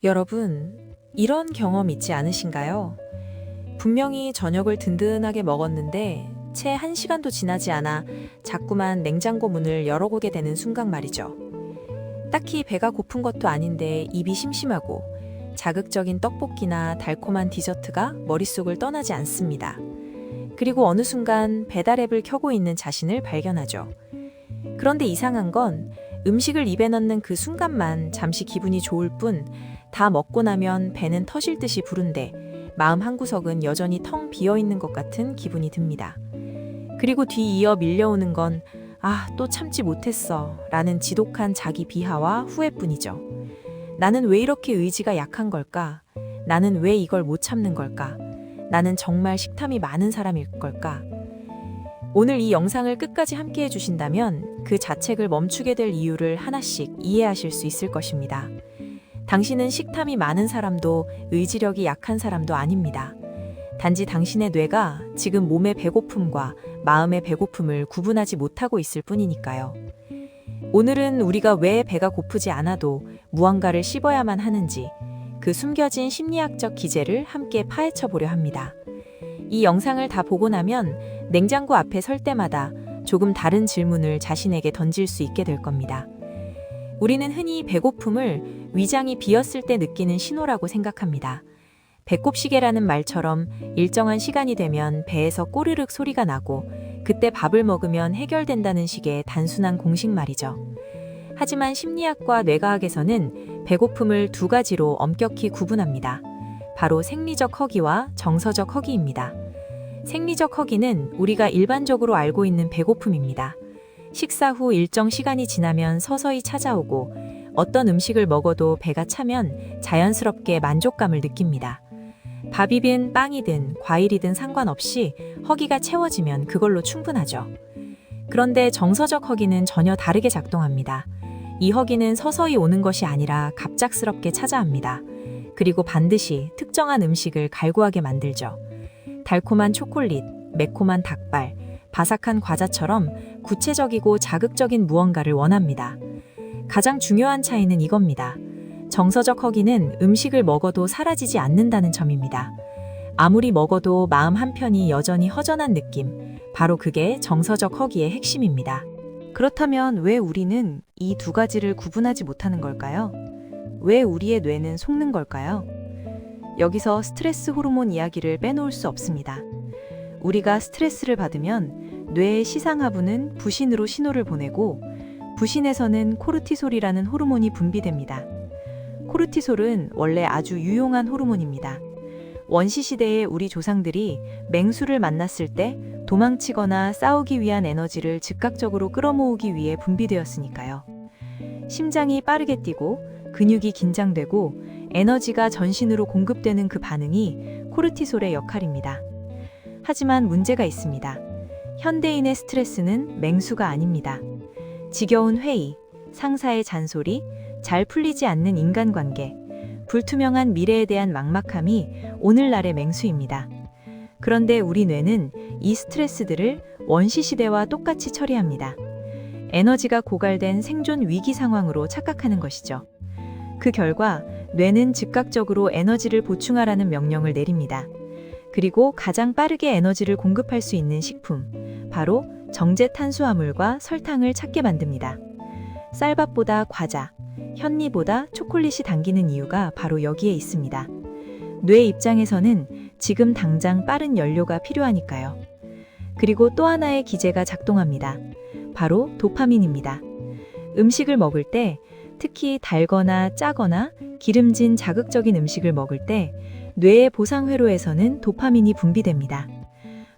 여러분, 이런 경험 있지 않으신가요? 분명히 저녁을 든든하게 먹었는데 채 1시간도 지나지 않아 자꾸만 냉장고 문을 열어보게 되는 순간 말이죠. 딱히 배가 고픈 것도 아닌데 입이 심심하고 자극적인 떡볶이나 달콤한 디저트가 머릿속을 떠나지 않습니다. 그리고 어느 순간 배달 앱을 켜고 있는 자신을 발견하죠. 그런데 이상한 건 음식을 입에 넣는 그 순간만 잠시 기분이 좋을 뿐 다 먹고 나면 배는 터질 듯이 부른데 마음 한구석은 여전히 텅 비어 있는 것 같은 기분이 듭니다. 그리고 뒤이어 밀려오는 건 또 참지 못했어 라는 지독한 자기 비하와 후회뿐이죠. 나는 왜 이렇게 의지가 약한 걸까? 나는 왜 이걸 못 참는 걸까? 나는 정말 식탐이 많은 사람일 걸까? 오늘 이 영상을 끝까지 함께 해주신다면 그 자책을 멈추게 될 이유를 하나씩 이해하실 수 있을 것입니다. 당신은 식탐이 많은 사람도 의지력이 약한 사람도 아닙니다. 단지 당신의 뇌가 지금 몸의 배고픔과 마음의 배고픔을 구분하지 못하고 있을 뿐이니까요. 오늘은 우리가 왜 배가 고프지 않아도 무언가를 씹어야만 하는지 그 숨겨진 심리학적 기제를 함께 파헤쳐 보려 합니다. 이 영상을 다 보고 나면 냉장고 앞에 설 때마다 조금 다른 질문을 자신에게 던질 수 있게 될 겁니다. 우리는 흔히 배고픔을 위장이 비었을 때 느끼는 신호라고 생각합니다. 배꼽시계라는 말처럼 일정한 시간이 되면 배에서 꼬르륵 소리가 나고 그때 밥을 먹으면 해결된다는 식의 단순한 공식 말이죠. 하지만 심리학과 뇌과학에서는 배고픔을 두 가지로 엄격히 구분합니다. 바로 생리적 허기와 정서적 허기입니다. 생리적 허기는 우리가 일반적으로 알고 있는 배고픔입니다. 식사 후 일정 시간이 지나면 서서히 찾아오고 어떤 음식을 먹어도 배가 차면 자연스럽게 만족감을 느낍니다. 밥이든 빵이든 과일이든 상관없이 허기가 채워지면 그걸로 충분하죠. 그런데 정서적 허기는 전혀 다르게 작동합니다. 이 허기는 서서히 오는 것이 아니라 갑작스럽게 찾아옵니다. 그리고 반드시 특정한 음식을 갈구하게 만들죠. 달콤한 초콜릿, 매콤한 닭발, 바삭한 과자처럼 구체적이고 자극적인 무언가를 원합니다. 가장 중요한 차이는 이겁니다. 정서적 허기는 음식을 먹어도 사라지지 않는다는 점입니다. 아무리 먹어도 마음 한편이 여전히 허전한 느낌, 바로 그게 정서적 허기의 핵심입니다. 그렇다면 왜 우리는 이 두 가지를 구분하지 못하는 걸까요? 왜 우리의 뇌는 속는 걸까요? 여기서 스트레스 호르몬 이야기를 빼놓을 수 없습니다. 우리가 스트레스를 받으면 뇌의 시상하부는 부신으로 신호를 보내고 부신에서는 코르티솔이라는 호르몬이 분비됩니다. 코르티솔은 원래 아주 유용한 호르몬입니다. 원시시대의 우리 조상들이 맹수를 만났을 때 도망치거나 싸우기 위한 에너지를 즉각적으로 끌어모으기 위해 분비되었으니까요. 심장이 빠르게 뛰고 근육이 긴장되고 에너지가 전신으로 공급되는 그 반응이 코르티솔의 역할입니다. 하지만 문제가 있습니다. 현대인의 스트레스는 맹수가 아닙니다. 지겨운 회의, 상사의 잔소리, 잘 풀리지 않는 인간관계, 불투명한 미래에 대한 막막함이 오늘날의 맹수입니다. 그런데 우리 뇌는 이 스트레스들을 원시시대와 똑같이 처리합니다. 에너지가 고갈된 생존 위기 상황으로 착각하는 것이죠. 그 결과 뇌는 즉각적으로 에너지를 보충하라는 명령을 내립니다. 그리고 가장 빠르게 에너지를 공급할 수 있는 식품, 바로 정제 탄수화물과 설탕을 찾게 만듭니다. 쌀밥보다 과자, 현미보다 초콜릿이 당기는 이유가 바로 여기에 있습니다. 뇌 입장에서는 지금 당장 빠른 연료가 필요하니까요. 그리고 또 하나의 기제가 작동합니다. 바로 도파민입니다. 음식을 먹을 때, 특히 달거나 짜거나 기름진 자극적인 음식을 먹을 때 뇌의 보상회로에서는 도파민이 분비됩니다.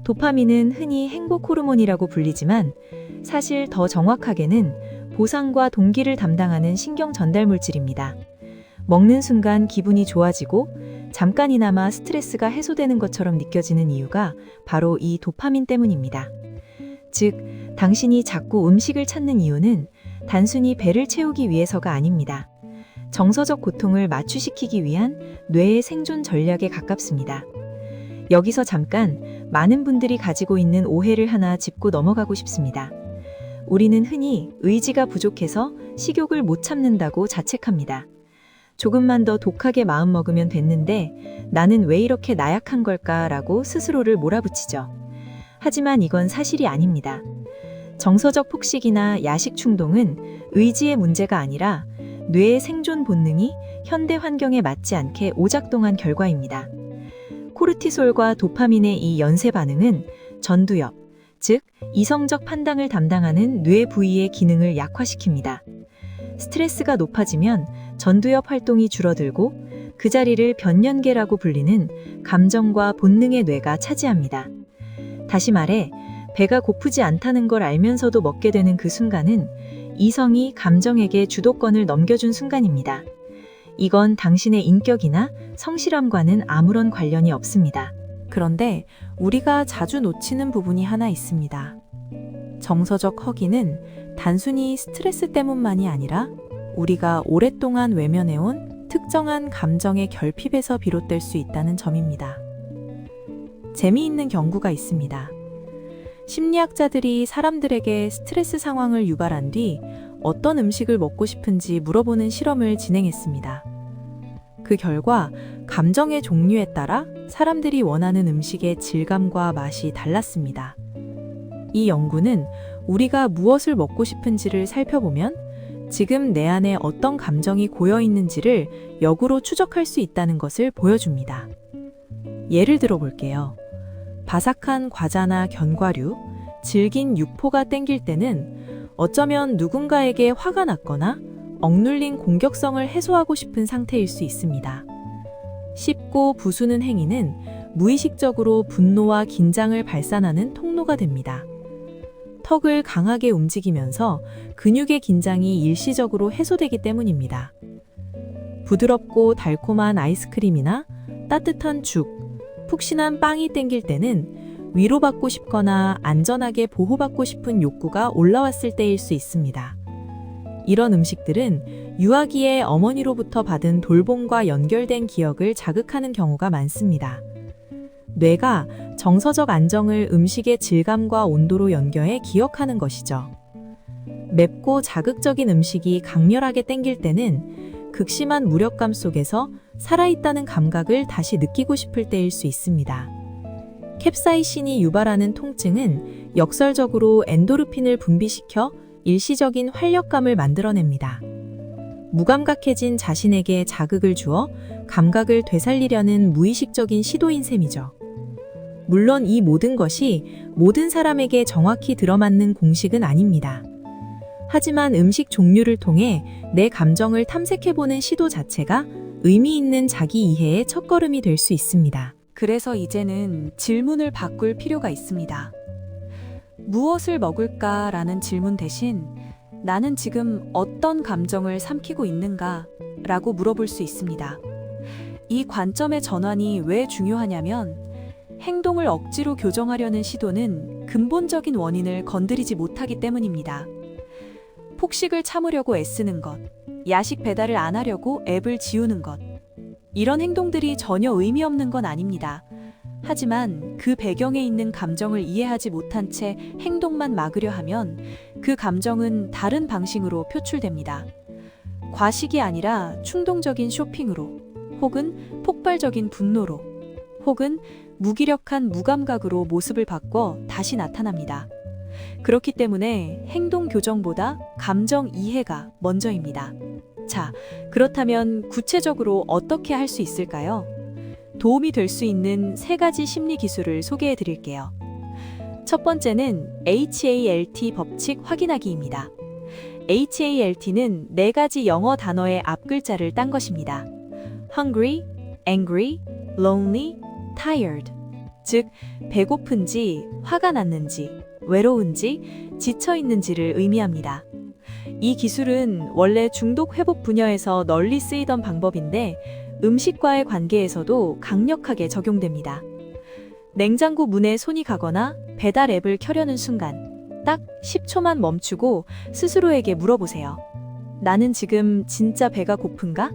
도파민은 흔히 행복 호르몬이라고 불리지만 사실 더 정확하게는 보상과 동기를 담당하는 신경 전달 물질입니다. 먹는 순간 기분이 좋아지고 잠깐이나마 스트레스가 해소되는 것처럼 느껴지는 이유가 바로 이 도파민 때문입니다. 즉, 당신이 자꾸 음식을 찾는 이유는 단순히 배를 채우기 위해서가 아닙니다. 정서적 고통을 마취시키기 위한 뇌의 생존 전략에 가깝습니다. 여기서 잠깐 많은 분들이 가지고 있는 오해를 하나 짚고 넘어가고 싶습니다. 우리는 흔히 의지가 부족해서 식욕을 못 참는다고 자책합니다. 조금만 더 독하게 마음먹으면 됐는데 나는 왜 이렇게 나약한 걸까라고 스스로를 몰아붙이죠. 하지만 이건 사실이 아닙니다. 정서적 폭식이나 야식 충동은 의지의 문제가 아니라 뇌의 생존 본능이 현대 환경에 맞지 않게 오작동한 결과입니다. 코르티솔과 도파민의 이 연쇄 반응은 전두엽, 즉 이성적 판단을 담당하는 뇌 부위의 기능을 약화시킵니다. 스트레스가 높아지면 전두엽 활동이 줄어들고 그 자리를 변연계라고 불리는 감정과 본능의 뇌가 차지합니다. 다시 말해 배가 고프지 않다는 걸 알면서도 먹게 되는 그 순간은 이성이 감정에게 주도권을 넘겨준 순간입니다. 이건 당신의 인격이나 성실함과는 아무런 관련이 없습니다. 그런데 우리가 자주 놓치는 부분이 하나 있습니다. 정서적 허기는 단순히 스트레스 때문만이 아니라 우리가 오랫동안 외면해온 특정한 감정의 결핍에서 비롯될 수 있다는 점입니다. 재미있는 연구가 있습니다. 심리학자들이 사람들에게 스트레스 상황을 유발한 뒤 어떤 음식을 먹고 싶은지 물어보는 실험을 진행했습니다. 그 결과 감정의 종류에 따라 사람들이 원하는 음식의 질감과 맛이 달랐습니다. 이 연구는 우리가 무엇을 먹고 싶은지를 살펴보면 지금 내 안에 어떤 감정이 고여 있는지를 역으로 추적할 수 있다는 것을 보여줍니다. 예를 들어 볼게요. 바삭한 과자나 견과류, 질긴 육포가 땡길 때는 어쩌면 누군가에게 화가 났거나 억눌린 공격성을 해소하고 싶은 상태일 수 있습니다. 씹고 부수는 행위는 무의식적으로 분노와 긴장을 발산하는 통로가 됩니다. 턱을 강하게 움직이면서 근육의 긴장이 일시적으로 해소되기 때문입니다. 부드럽고 달콤한 아이스크림이나 따뜻한 죽, 푹신한 빵이 땡길 때는 위로받고 싶거나 안전하게 보호받고 싶은 욕구가 올라왔을 때일 수 있습니다. 이런 음식들은 유아기의 어머니로부터 받은 돌봄과 연결된 기억을 자극하는 경우가 많습니다. 뇌가 정서적 안정을 음식의 질감과 온도로 연결해 기억하는 것이죠. 맵고 자극적인 음식이 강렬하게 땡길 때는 극심한 무력감 속에서 살아있다는 감각을 다시 느끼고 싶을 때일 수 있습니다. 캡사이신이 유발하는 통증은 역설적으로 엔도르핀을 분비시켜 일시적인 활력감을 만들어냅니다. 무감각해진 자신에게 자극을 주어 감각을 되살리려는 무의식적인 시도인 셈이죠. 물론 이 모든 것이 모든 사람에게 정확히 들어맞는 공식은 아닙니다. 하지만 음식 종류를 통해 내 감정을 탐색해보는 시도 자체가 의미 있는 자기 이해의 첫걸음이 될 수 있습니다. 그래서 이제는 질문을 바꿀 필요가 있습니다. 무엇을 먹을까라는 질문 대신 나는 지금 어떤 감정을 삼키고 있는가? 라고 물어볼 수 있습니다. 이 관점의 전환이 왜 중요하냐면 행동을 억지로 교정하려는 시도는 근본적인 원인을 건드리지 못하기 때문입니다. 폭식을 참으려고 애쓰는 것, 야식 배달을 안 하려고 앱을 지우는 것, 이런 행동들이 전혀 의미 없는 건 아닙니다. 하지만 그 배경에 있는 감정을 이해하지 못한 채 행동만 막으려 하면 그 감정은 다른 방식으로 표출됩니다. 과식이 아니라 충동적인 쇼핑으로, 혹은 폭발적인 분노로, 혹은 무기력한 무감각으로 모습을 바꿔 다시 나타납니다. 그렇기 때문에 행동 교정보다 감정 이해가 먼저입니다. 자, 그렇다면 구체적으로 어떻게 할 수 있을까요? 도움이 될 수 있는 3가지 심리 기술을 소개해 드릴게요. 첫 번째는 HALT 법칙 확인하기입니다. HALT는 4가지 영어 단어의 앞글자를 딴 것입니다. Hungry, angry, lonely, tired. 즉, 배고픈지, 화가 났는지, 외로운지, 지쳐있는지를 의미합니다. 이 기술은 원래 중독 회복 분야에서 널리 쓰이던 방법인데 음식과의 관계에서도 강력하게 적용됩니다. 냉장고 문에 손이 가거나 배달 앱을 켜려는 순간 딱 10초만 멈추고 스스로에게 물어보세요. 나는 지금 진짜 배가 고픈가?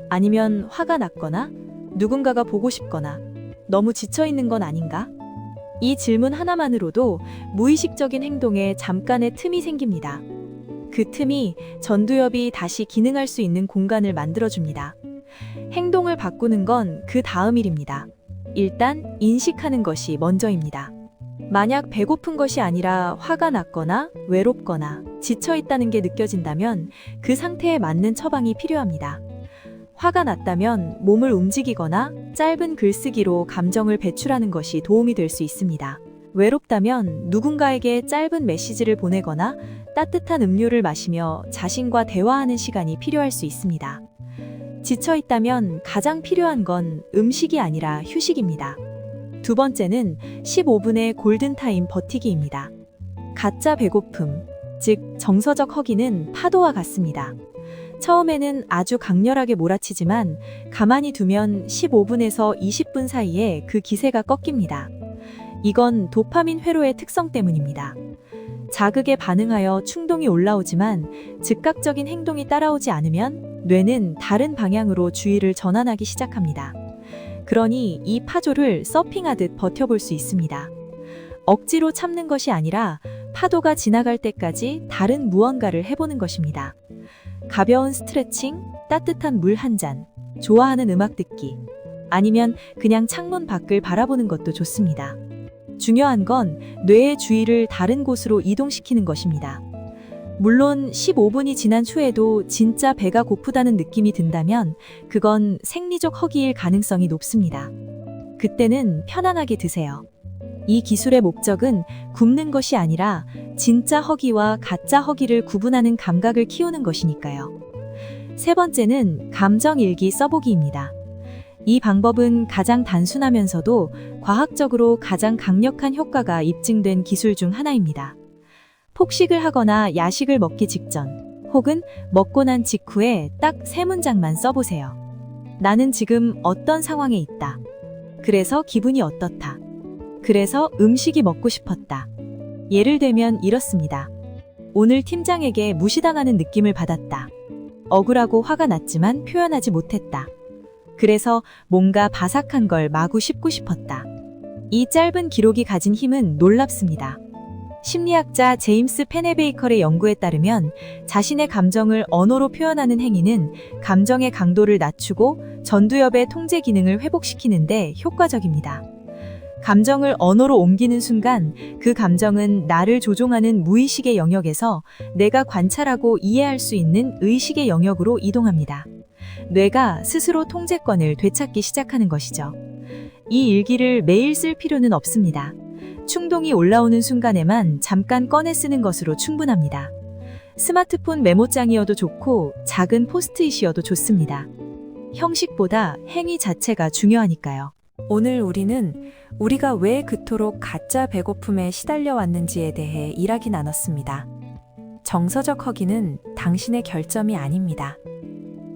아니면 화가 났거나 누군가가 보고 싶거나 너무 지쳐있는 건 아닌가? 이 질문 하나만으로도 무의식적인 행동에 잠깐의 틈이 생깁니다. 그 틈이 전두엽이 다시 기능할 수 있는 공간을 만들어줍니다. 행동을 바꾸는 건 그 다음 일입니다. 일단 인식하는 것이 먼저입니다. 만약 배고픈 것이 아니라 화가 났거나 외롭거나 지쳐 있다는 게 느껴진다면 그 상태에 맞는 처방이 필요합니다. 화가 났다면 몸을 움직이거나 짧은 글쓰기로 감정을 배출하는 것이 도움이 될 수 있습니다. 외롭다면 누군가에게 짧은 메시지를 보내거나 따뜻한 음료를 마시며 자신과 대화하는 시간이 필요할 수 있습니다. 지쳐 있다면 가장 필요한 건 음식이 아니라 휴식입니다. 두 번째는 15분의 골든타임 버티기입니다. 가짜 배고픔, 즉 정서적 허기는 파도와 같습니다. 처음에는 아주 강렬하게 몰아치지만 가만히 두면 15분에서 20분 사이에 그 기세가 꺾입니다. 이건 도파민 회로의 특성 때문입니다. 자극에 반응하여 충동이 올라오지만 즉각적인 행동이 따라오지 않으면 뇌는 다른 방향으로 주의를 전환하기 시작합니다. 그러니 이 파조를 서핑하듯 버텨볼 수 있습니다. 억지로 참는 것이 아니라 파도가 지나갈 때까지 다른 무언가를 해보는 것입니다. 가벼운 스트레칭, 따뜻한 물 한 잔, 좋아하는 음악 듣기, 아니면 그냥 창문 밖을 바라보는 것도 좋습니다. 중요한 건 뇌의 주의를 다른 곳으로 이동시키는 것입니다. 물론 15분이 지난 후에도 진짜 배가 고프다는 느낌이 든다면 그건 생리적 허기일 가능성이 높습니다. 그때는 편안하게 드세요. 이 기술의 목적은 굶는 것이 아니라 진짜 허기와 가짜 허기를 구분하는 감각을 키우는 것이니까요. 세 번째는 감정일기 써보기입니다. 이 방법은 가장 단순하면서도 과학적으로 가장 강력한 효과가 입증된 기술 중 하나입니다. 폭식을 하거나 야식을 먹기 직전, 혹은 먹고 난 직후에 딱 3문장만 써보세요. 나는 지금 어떤 상황에 있다. 그래서 기분이 어떻다. 그래서 음식이 먹고 싶었다. 예를 들면 이렇습니다. 오늘 팀장에게 무시당하는 느낌을 받았다. 억울하고 화가 났지만 표현하지 못했다. 그래서 뭔가 바삭한 걸 마구 씹고 싶었다. 이 짧은 기록이 가진 힘은 놀랍습니다. 심리학자 제임스 페네베이컬의 연구에 따르면 자신의 감정을 언어로 표현하는 행위는 감정의 강도를 낮추고 전두엽의 통제 기능을 회복시키는데 효과적입니다. 감정을 언어로 옮기는 순간 그 감정은 나를 조종하는 무의식의 영역에서 내가 관찰하고 이해할 수 있는 의식의 영역으로 이동합니다. 뇌가 스스로 통제권을 되찾기 시작하는 것이죠. 이 일기를 매일 쓸 필요는 없습니다. 충동이 올라오는 순간에만 잠깐 꺼내 쓰는 것으로 충분합니다. 스마트폰 메모장이어도 좋고 작은 포스트잇이어도 좋습니다. 형식보다 행위 자체가 중요하니까요. 오늘 우리는 우리가 왜 그토록 가짜 배고픔에 시달려 왔는지에 대해 이야기 나눴습니다. 정서적 허기는 당신의 결점이 아닙니다.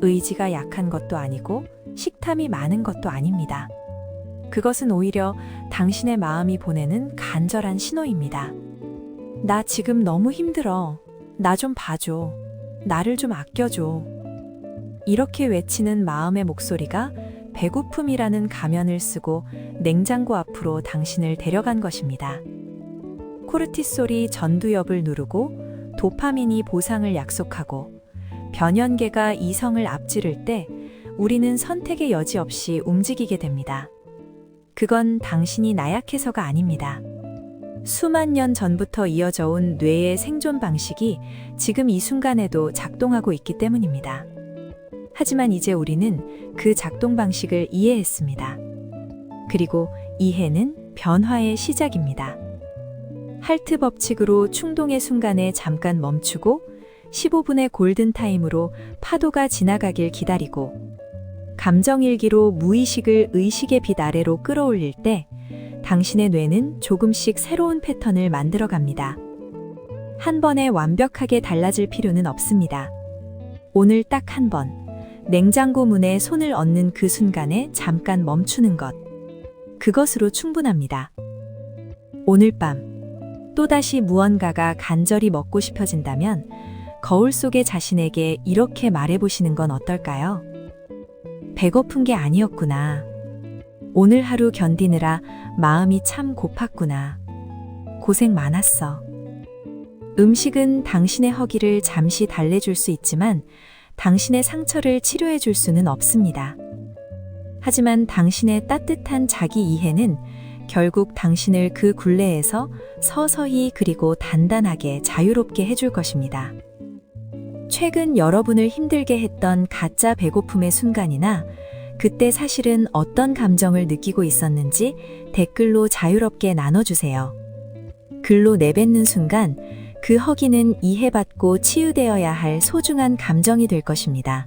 의지가 약한 것도 아니고 식탐이 많은 것도 아닙니다. 그것은 오히려 당신의 마음이 보내는 간절한 신호입니다. 나 지금 너무 힘들어. 나 좀 봐줘. 나를 좀 아껴줘. 이렇게 외치는 마음의 목소리가 배고픔이라는 가면을 쓰고 냉장고 앞으로 당신을 데려간 것입니다. 코르티솔이 전두엽을 누르고 도파민이 보상을 약속하고 변연계가 이성을 앞지를 때 우리는 선택의 여지 없이 움직이게 됩니다. 그건 당신이 나약해서가 아닙니다. 수만 년 전부터 이어져 온 뇌의 생존 방식이 지금 이 순간에도 작동하고 있기 때문입니다. 하지만 이제 우리는 그 작동 방식을 이해했습니다. 그리고 이해는 변화의 시작입니다. 할트 법칙으로 충동의 순간에 잠깐 멈추고 15분의 골든타임으로 파도가 지나가길 기다리고 감정일기로 무의식을 의식의 빛 아래로 끌어올릴 때 당신의 뇌는 조금씩 새로운 패턴을 만들어 갑니다. 한 번에 완벽하게 달라질 필요는 없습니다. 오늘 딱 한 번, 냉장고 문에 손을 얹는 그 순간에 잠깐 멈추는 것. 그것으로 충분합니다. 오늘 밤, 또다시 무언가가 간절히 먹고 싶어진다면 거울 속의 자신에게 이렇게 말해보시는 건 어떨까요? 배고픈 게 아니었구나. 오늘 하루 견디느라 마음이 참 고팠구나. 고생 많았어. 음식은 당신의 허기를 잠시 달래줄 수 있지만 당신의 상처를 치료해 줄 수는 없습니다. 하지만 당신의 따뜻한 자기 이해는 결국 당신을 그 굴레에서 서서히 그리고 단단하게 자유롭게 해줄 것입니다. 최근 여러분을 힘들게 했던 가짜 배고픔의 순간이나 그때 사실은 어떤 감정을 느끼고 있었는지 댓글로 자유롭게 나눠주세요. 글로 내뱉는 순간 그 허기는 이해받고 치유되어야 할 소중한 감정이 될 것입니다.